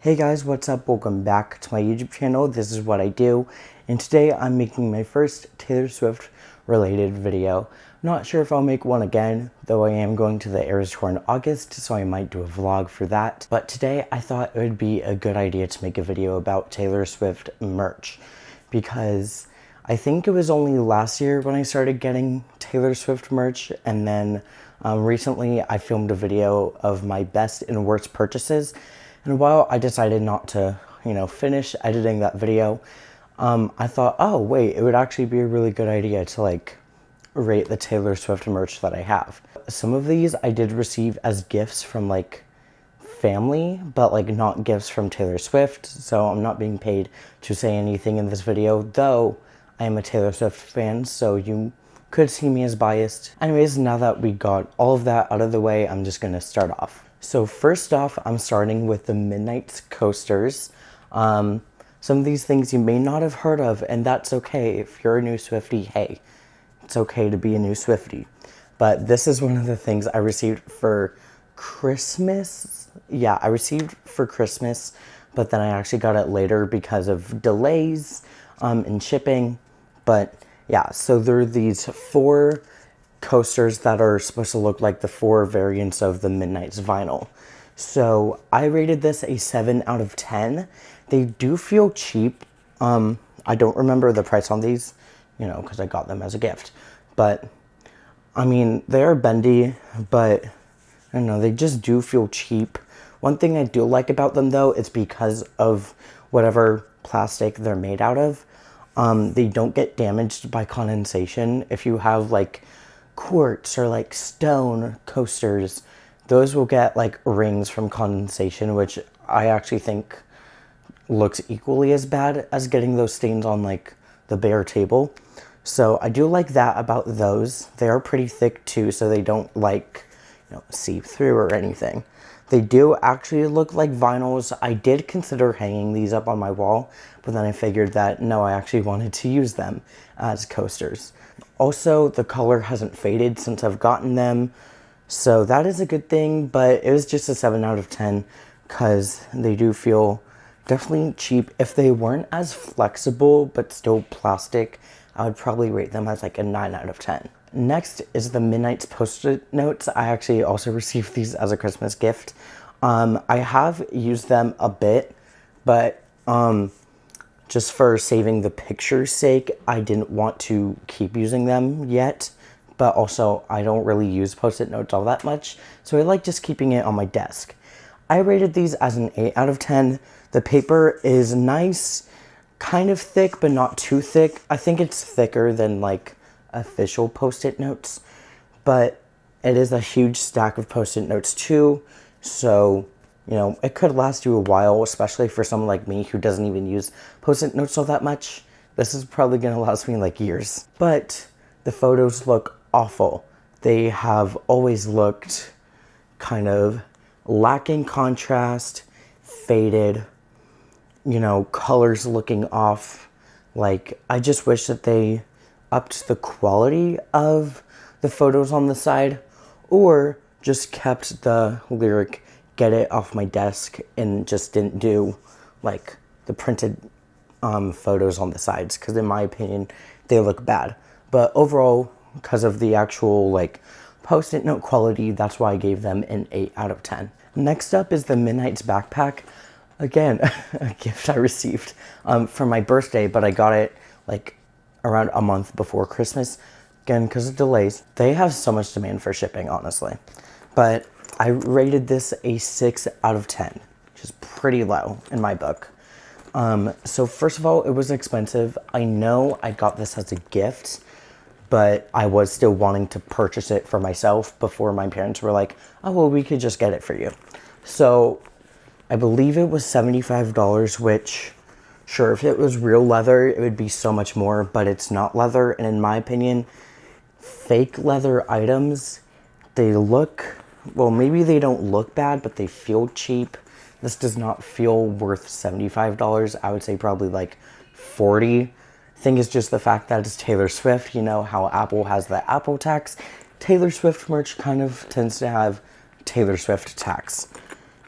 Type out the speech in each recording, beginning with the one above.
Hey guys, what's up? Welcome back to my YouTube channel. This is what I do, and today I'm making my first Taylor Swift related video. Not sure if I'll make one again, though I am going to the Eras Tour in August, so I might do a vlog for that. But today I thought it would be a good idea to make a video about Taylor Swift merch, because I think it was only last year when I started getting Taylor Swift merch, and then recently I filmed a video of my best and worst purchases. And while I decided not to, finish editing that video, I thought, oh wait, it would actually be a really good idea to rate the Taylor Swift merch that I have. Some of these I did receive as gifts from family, but not gifts from Taylor Swift, so I'm not being paid to say anything in this video, though I am a Taylor Swift fan, so you could see me as biased. Anyways, now that we got all of that out of the way, I'm just gonna start off. So first off, I'm starting with the Midnight's coasters. Some of these things you may not have heard of, and that's okay. If you're a new Swiftie, hey, it's okay to be a new Swiftie. But this is one of the things I received for Christmas. Yeah, I received for Christmas, but then I actually got it later because of delays in shipping. But yeah, so there are these 4 coasters that are supposed to look like the 4 variants of the Midnight's vinyl. So I rated this a 7 out of 10. They do feel cheap. I don't remember the price on these, because I got them as a gift. But I mean, they are bendy, but I don't know, they just do feel cheap. One thing I do like about them though, it's because of whatever plastic they're made out of. They don't get damaged by condensation. If you have quartz or stone coasters, those will get rings from condensation, which I actually think looks equally as bad as getting those stains on the bare table. So I do like that about those. They are pretty thick too, so they don't seep through or anything. They do actually look like vinyls. I did consider hanging these up on my wall, but then I figured that no, I actually wanted to use them as coasters. Also, the color hasn't faded since I've gotten them, so that is a good thing, but it was just a 7 out of 10 because they do feel definitely cheap. If they weren't as flexible but still plastic, I would probably rate them as a 9 out of 10. Next is the Midnight's Post-it notes. I actually also received these as a Christmas gift. I have used them a bit, but just for saving the picture's sake, I didn't want to keep using them yet. But also, I don't really use Post-it notes all that much, so I like just keeping it on my desk. I rated these as an 8 out of 10. The paper is nice, kind of thick, but not too thick. I think it's thicker than official Post-it notes, but it is a huge stack of Post-it notes too, so it could last you a while, especially for someone like me who doesn't even use Post-it notes all that much. This is probably gonna last me years. But the photos look awful. They have always looked kind of lacking contrast, faded, colors looking off. I just wish that they upped the quality of the photos on the side, or just kept the lyric "get it off my desk" and just didn't do the printed photos on the sides, because in my opinion they look bad. But overall, because of the actual Post-it note quality, that's why I gave them an 8 out of 10. Next up is the Midnight's backpack. Again, a gift I received for my birthday, but I got it around a month before Christmas. Again, because of delays. They have so much demand for shipping, honestly. But I rated this a 6 out of 10, which is pretty low in my book. So first of all, it was expensive. I know I got this as a gift, but I was still wanting to purchase it for myself before my parents were like, oh, well, we could just get it for you. So I believe it was $75, which, sure, if it was real leather, it would be so much more, but it's not leather. And in my opinion, fake leather items, they look, well, maybe they don't look bad, but they feel cheap. This does not feel worth $75. I would say probably $40. Thing is just the fact that it's Taylor Swift. You know how Apple has the Apple tax. Taylor Swift merch kind of tends to have Taylor Swift tax.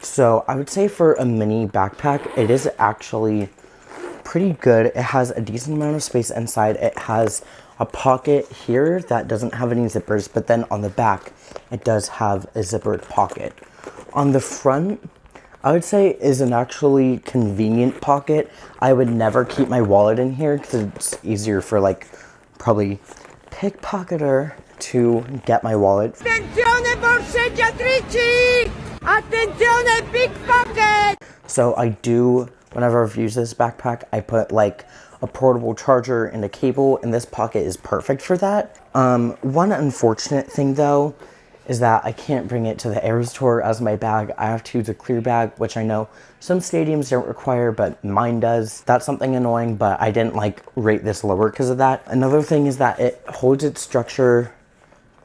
So I would say for a mini backpack, it is actually pretty good. It has a decent amount of space inside. It has a pocket here that doesn't have any zippers, but then on the back, it does have a zippered pocket. On the front, I would say is an actually convenient pocket. I would never keep my wallet in here because it's easier for like probably pickpocketer to get my wallet. Attenzione borseggiatrici! Attenzione pickpocket! So I do, whenever I've used this backpack, I put like a portable charger and a cable, and this pocket is perfect for that. One unfortunate thing though is that I can't bring it to the Eras Tour as my bag. I have to use a clear bag, which I know some stadiums don't require, but mine does. That's something annoying, but I didn't like rate this lower because of that. Another thing is that it holds its structure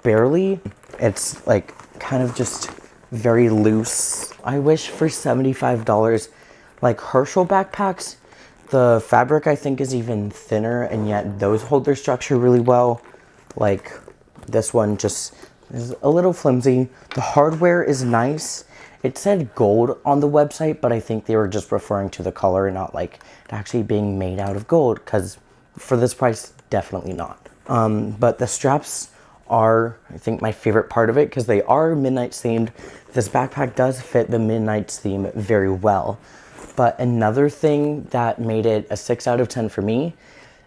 barely. It's like kind of just very loose. I wish for $75, like Herschel backpacks, the fabric I think is even thinner, and yet those hold their structure really well. Like this one just is a little flimsy. The hardware is nice. It said gold on the website, but I think they were just referring to the color and not like it actually being made out of gold, because for this price, definitely not. But the straps are, I think, my favorite part of it because they are Midnight's themed. This backpack does fit the Midnight's theme very well. But another thing that made it a 6 out of 10 for me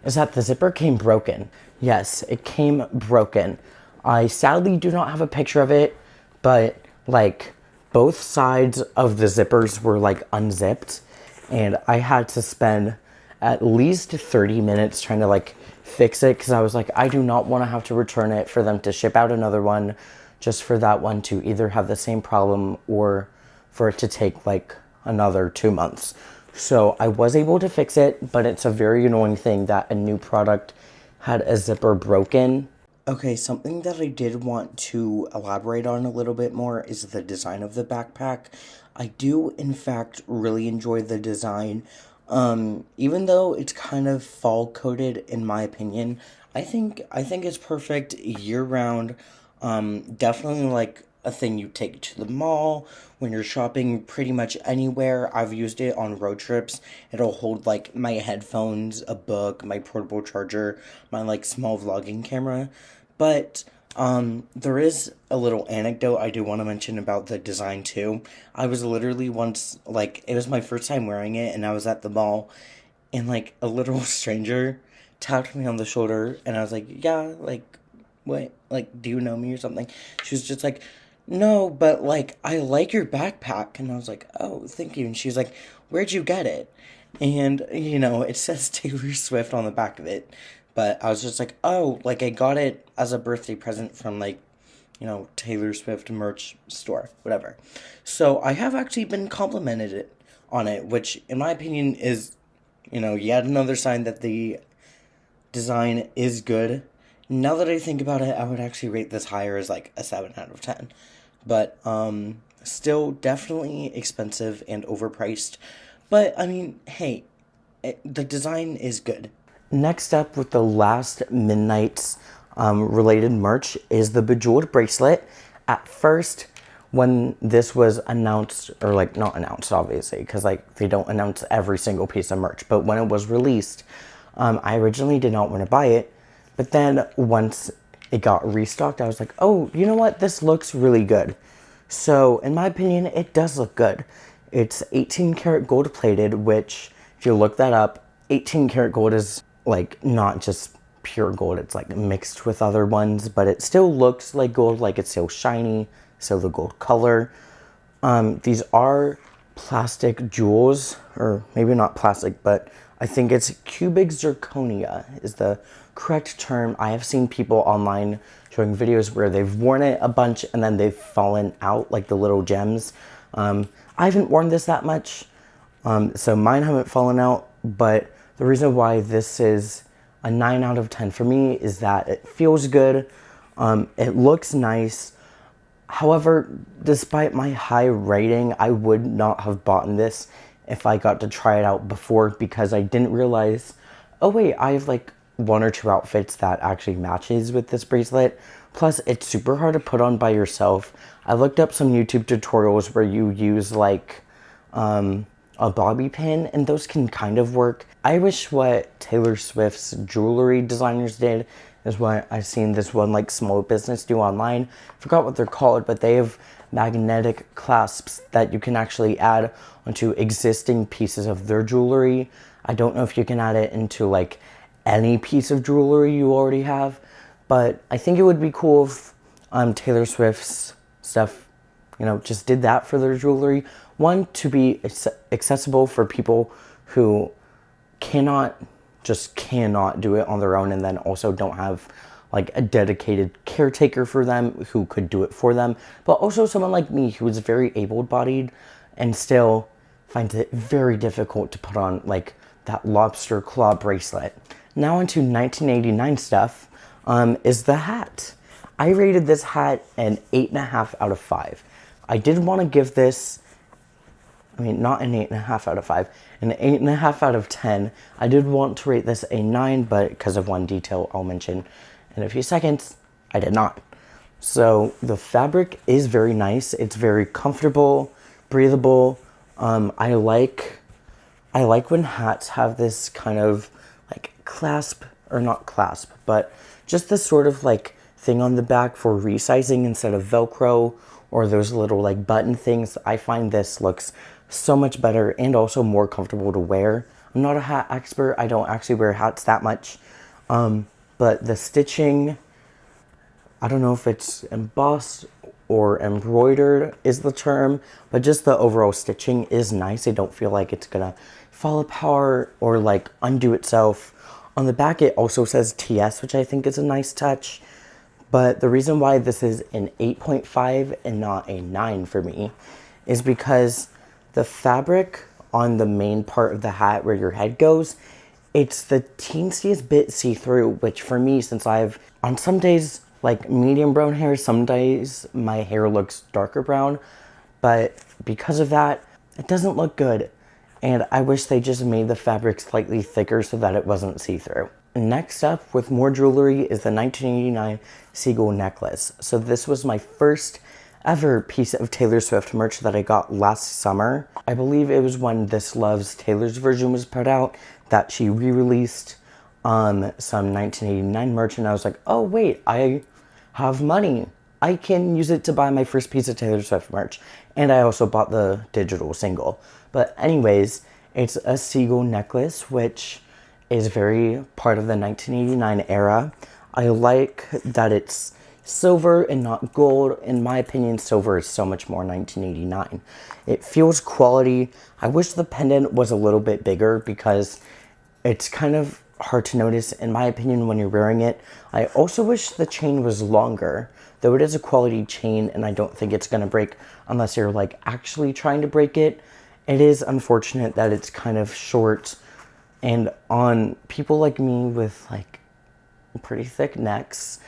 is that the zipper came broken. Yes, it came broken. I sadly do not have a picture of it, but like both sides of the zippers were like unzipped, and I had to spend at least 30 minutes trying to like fix it because I was like, I do not want to have to return it for them to ship out another one just for that one to either have the same problem or for it to take like another 2 months. So I was able to fix it, but it's a very annoying thing that a new product had a zipper broken. Okay, something that I did want to elaborate on a little bit more is the design of the backpack. I do, in fact, really enjoy the design. Even though it's kind of fall-coded, in my opinion, I think it's perfect year-round. Definitely, like, a thing you take to the mall, when you're shopping pretty much anywhere. I've used it on road trips. It'll hold, like, my headphones, a book, my portable charger, my, like, small vlogging camera. But there is a little anecdote I do want to mention about the design too. I was literally once, like, it was my first time wearing it, and I was at the mall, and like a little stranger tapped me on the shoulder, and I was like, yeah, like, what, like, do you know me or something? She was just like, no, but like, I like your backpack. And I was like, oh, thank you. And she was like, where'd you get it? And, you know, it says Taylor Swift on the back of it. But I was just like, oh, like, I got it as a birthday present from, like, you know, Taylor Swift merch store, whatever. So I have actually been complimented on it, which, in my opinion, is, you know, yet another sign that the design is good. Now that I think about it, I would actually rate this higher as, like, a 7 out of 10. But, still definitely expensive and overpriced. But, I mean, hey, the design is good. Next up, with the last Midnight's related merch, is the Bejeweled bracelet. At first, when this was announced, or like not announced obviously, because like they don't announce every single piece of merch, but when it was released, I originally did not want to buy it, but then once it got restocked, I was like, oh, you know what, this looks really good. So in my opinion, it does look good. It's 18 karat gold plated, which if you look that up, 18 karat gold is like not just pure gold, it's like mixed with other ones, but it still looks like gold, like it's still shiny, so the gold color. These are plastic jewels, or maybe not plastic, but I think it's cubic zirconia is the correct term. I have seen people online showing videos where they've worn it a bunch and then they've fallen out, like the little gems. I haven't worn this that much, so mine haven't fallen out, but the reason why this is a 9 out of 10 for me is that it feels good, it looks nice. However, despite my high rating, I would not have bought this if I got to try it out before, because I didn't realize, oh wait, I have like 1 or 2 outfits that actually matches with this bracelet, Plus, it's super hard to put on by yourself. I looked up some YouTube tutorials where you use like a bobby pin, and those can kind of work. I wish what Taylor Swift's jewelry designers did is what I've seen this one like small business do online. Forgot what they're called, but they have magnetic clasps that you can actually add onto existing pieces of their jewelry. I don't know if you can add it into like any piece of jewelry you already have, but I think it would be cool if Taylor Swift's stuff, you know, just did that for their jewelry. One, to be accessible for people who cannot do it on their own, and then also don't have like a dedicated caretaker for them who could do it for them, but also someone like me who is very able-bodied and still finds it very difficult to put on like that lobster claw bracelet. Now into 1989 stuff, is the hat. I rated this hat an 8.5 out of 5. I did want to give this, I mean, not an 8.5 out of 5, an 8.5 out of 10. I did want to rate this a 9, but because of one detail I'll mention in a few seconds, I did not. So the fabric is very nice. It's very comfortable, breathable. I like when hats have this kind of like clasp, or not clasp, but just this sort of like thing on the back for resizing instead of Velcro, or those little like button things. I find this looks so much better and also more comfortable to wear. I'm not a hat expert. I don't actually wear hats that much. But the stitching, I don't know if it's embossed or embroidered is the term, but just the overall stitching is nice. I don't feel like it's gonna fall apart or like undo itself. On the back it also says TS, which I think is a nice touch. But the reason why this is an 8.5 and not a 9 for me is because the fabric on the main part of the hat where your head goes, it's the teensiest bit see-through, which for me, since I've, on some days, like medium brown hair, some days my hair looks darker brown, but because of that, it doesn't look good. And I wish they just made the fabric slightly thicker so that it wasn't see-through. Next up with more jewelry is the 1989 Seagull necklace. So this was my first ever piece of Taylor Swift merch that I got last summer. I believe it was when This Loves Taylor's version was put out that she re-released some 1989 merch, and I was like, oh wait, I have money. I can use it to buy my first piece of Taylor Swift merch. And I also bought the digital single. But anyways, it's a seagull necklace, which is very part of the 1989 era. I like that it's silver and not gold. In my opinion, silver is so much more 1989. It feels quality. I wish the pendant was a little bit bigger because it's kind of hard to notice, in my opinion, when you're wearing it. I also wish the chain was longer, though it is a quality chain and I don't think it's going to break unless you're like actually trying to break it. It is unfortunate that it's kind of short, and on people like me with like pretty thick necks,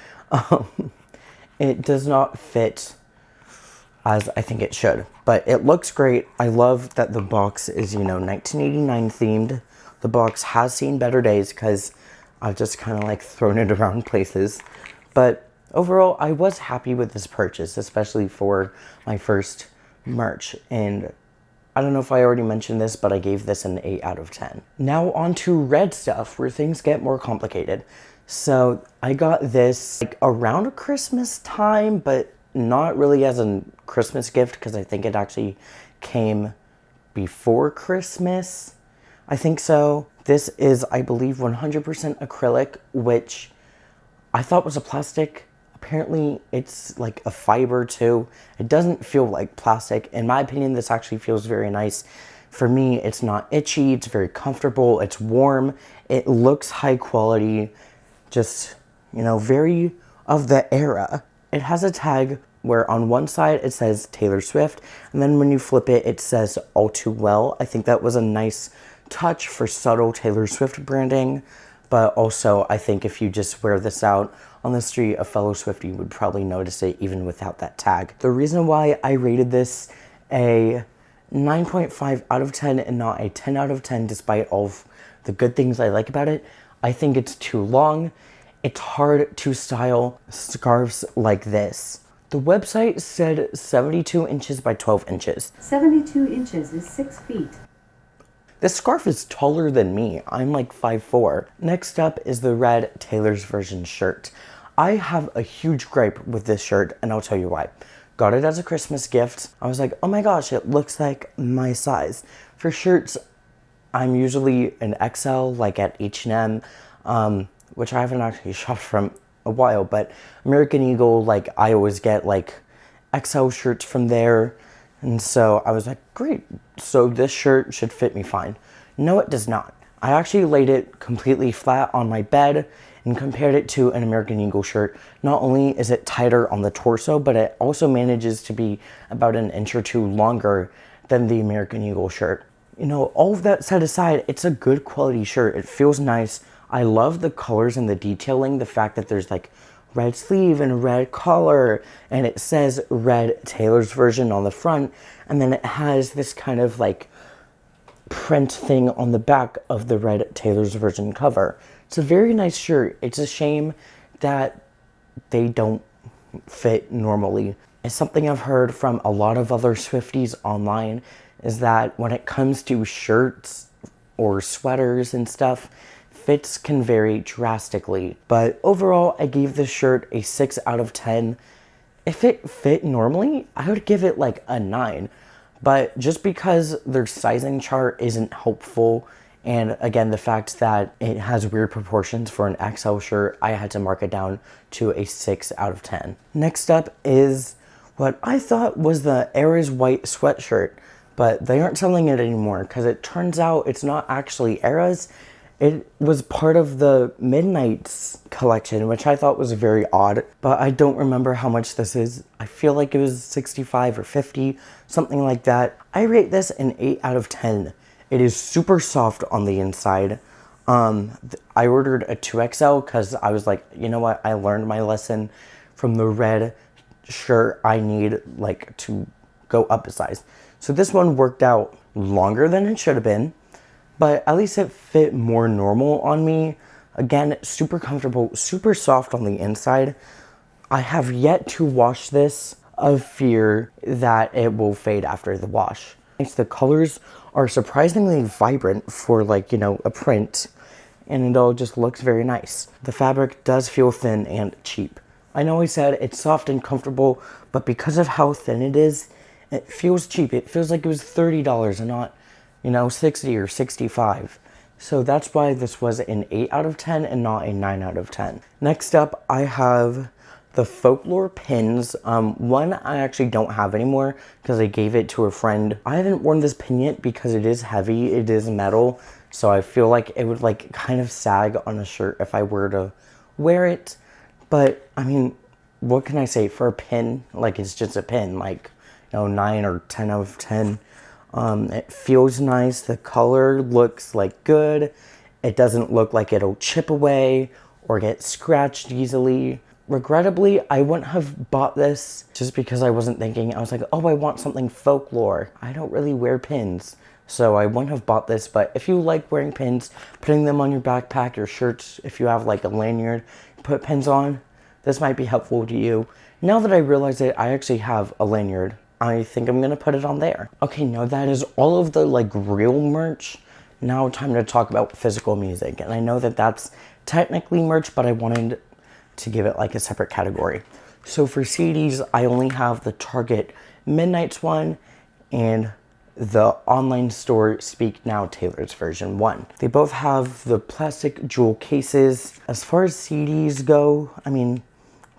it does not fit as I think it should, but it looks great. I love that the box is, you know, 1989 themed. The box has seen better days because I've just kind of like thrown it around places, but overall I was happy with this purchase, especially for my first merch. And I don't know if I already mentioned this, but I gave this an 8 out of 10. Now on to red stuff, where things get more complicated. So I got this like around Christmas time, but not really as a Christmas gift because I think it actually came before Christmas. I think so. This is, I believe, 100% acrylic, which I thought was a plastic. Apparently it's like a fiber too. It doesn't feel like plastic. In my opinion, this actually feels very nice. For me, it's not itchy, it's very comfortable, it's warm, it looks high quality, just, you know, very of the era. It has a tag where on one side it says Taylor Swift, and then when you flip it, it says All Too Well. I think that was a nice touch for subtle Taylor Swift branding, but also I think if you just wear this out on the street, a fellow Swiftie would probably notice it even without that tag. The reason why I rated this a 9.5 out of 10 and not a 10 out of 10, despite all of the good things I like about it, I think it's too long. It's hard to style scarves like this. The website said 72 inches by 12 inches. 72 inches is 6 feet. This scarf is taller than me. I'm like 5'4". Next up is the red Taylor's Version shirt. I have a huge gripe with this shirt, and I'll tell you why. Got it as a Christmas gift. I was like, oh my gosh, it looks like my size. For shirts, I'm usually an XL, like at H&M, which I haven't actually shopped from a while, but American Eagle, like I always get like XL shirts from there. And so I was like, great, so this shirt should fit me fine. No, it does not. I actually laid it completely flat on my bed and compared it to an American Eagle shirt. Not only is it tighter on the torso, but it also manages to be about an inch or two longer than the American Eagle shirt. You know, all of that set aside, it's a good quality shirt. It feels nice. I love the colors and the detailing, the fact that there's like red sleeve and red collar, and it says red Taylor's Version on the front, and then it has this kind of like print thing on the back of the red Taylor's Version cover. It's a very nice shirt. It's a shame that they don't fit normally. It's something I've heard from a lot of other Swifties online, is that when it comes to shirts or sweaters and stuff, fits can vary drastically. But overall, I gave this shirt a 6 out of 10. If it fit normally, I would give it like a 9. But just because their sizing chart isn't helpful, and again, the fact that it has weird proportions for an XL shirt, I had to mark it down to a 6 out of 10. Next up is what I thought was the Eras white sweatshirt, but they aren't selling it anymore because it turns out it's not actually Eras. It was part of the Midnight's collection, which I thought was very odd, but I don't remember how much this is. I feel like it was 65 or 50, something like that. I rate this an 8 out of 10. It is super soft on the inside. I ordered a 2XL because I was like, you know what? I learned my lesson from the red shirt. I need like to go up a size. So this one worked out longer than it should have been, but at least it fit more normal on me. Again, super comfortable, super soft on the inside. I have yet to wash this, of fear that it will fade after the wash. The colors are surprisingly vibrant for like, you know, a print, and it all just looks very nice. The fabric does feel thin and cheap. I know I said it's soft and comfortable, but because of how thin it is, it feels cheap. It feels like it was $30 and not, you know, 60 or 65. So that's why this was an 8 out of 10 and not a 9 out of 10. Next up, I have the Folklore pins. One I actually don't have anymore because I gave it to a friend. I haven't worn this pin yet because it is heavy, it is metal, so I feel like it would like kind of sag on a shirt if I were to wear it. But I mean, what can I say for a pin? Like, it's just a pin, like, you know, 9 or 10 out of 10. It feels nice. The color looks like good. It doesn't look like it'll chip away or get scratched easily. Regrettably, I wouldn't have bought this just because I wasn't thinking. I was like, oh, I want something folklore. I don't really wear pins, so I wouldn't have bought this. But if you like wearing pins, putting them on your backpack, your shirts, if you have like a lanyard, put pins on, this might be helpful to you. Now that I realize it, I actually have a lanyard. I think I'm gonna put it on there. Okay, now that is all of the like real merch. Now time to talk about physical music. And I know that that's technically merch, but I wanted to give it like a separate category. So for CDs, I only have the Target Midnight's one and the online store Speak Now Taylor's Version 1. They both have the plastic jewel cases. As far as CDs go, I mean,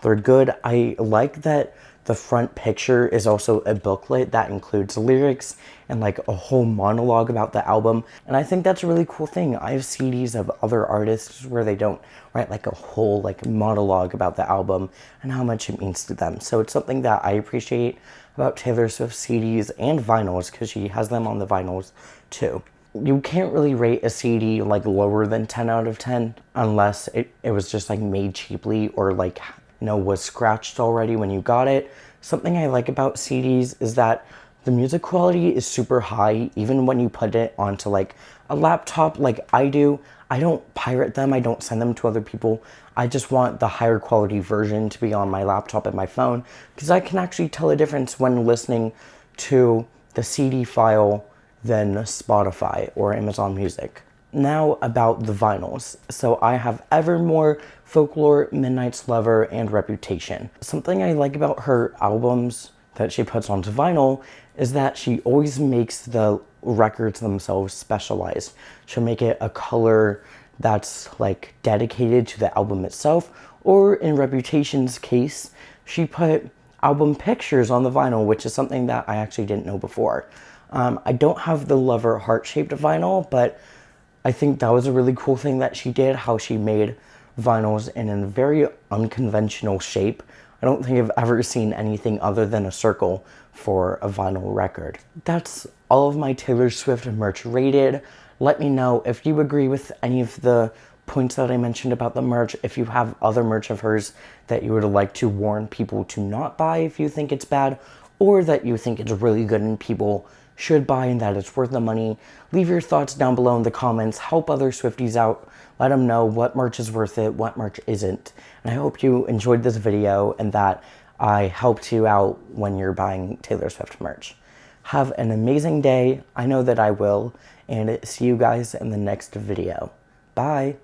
they're good. I like that the front picture is also a booklet that includes lyrics and like a whole monologue about the album. And I think that's a really cool thing. I have CDs of other artists where they don't write like a whole like monologue about the album and how much it means to them. So it's something that I appreciate about Taylor Swift CDs and vinyls, because she has them on the vinyls too. You can't really rate a CD like lower than 10 out of 10 unless it was just like made cheaply or like, you know, was scratched already when you got it. Something I like about CDs is that The music quality is super high, even when you put it onto like a laptop like I do. I don't pirate them, I don't send them to other people. I just want the higher quality version to be on my laptop and my phone, because I can actually tell a difference when listening to the CD file than Spotify or Amazon Music. Now about the vinyls. So I have Evermore, Folklore, Midnight's Lover, and Reputation. Something I like about her albums that she puts onto vinyl is that she always makes the records themselves specialized. She'll make it a color that's like dedicated to the album itself, or in Reputation's case, she put album pictures on the vinyl, which is something that I actually didn't know before. I don't have the Lover heart-shaped vinyl, but I think that was a really cool thing that she did, how she made vinyls in a very unconventional shape. I don't think I've ever seen anything other than a circle for a vinyl record. That's all of my Taylor Swift merch rated. Let me know if you agree with any of the points that I mentioned about the merch, if you have other merch of hers that you would like to warn people to not buy if you think it's bad, or that you think it's really good and people should buy and that it's worth the money. Leave your thoughts down below in the comments. Help other Swifties out. Let them know what merch is worth it, what merch isn't. And I hope you enjoyed this video and that I helped you out when you're buying Taylor Swift merch. Have an amazing day. I know that I will. And see you guys in the next video. Bye.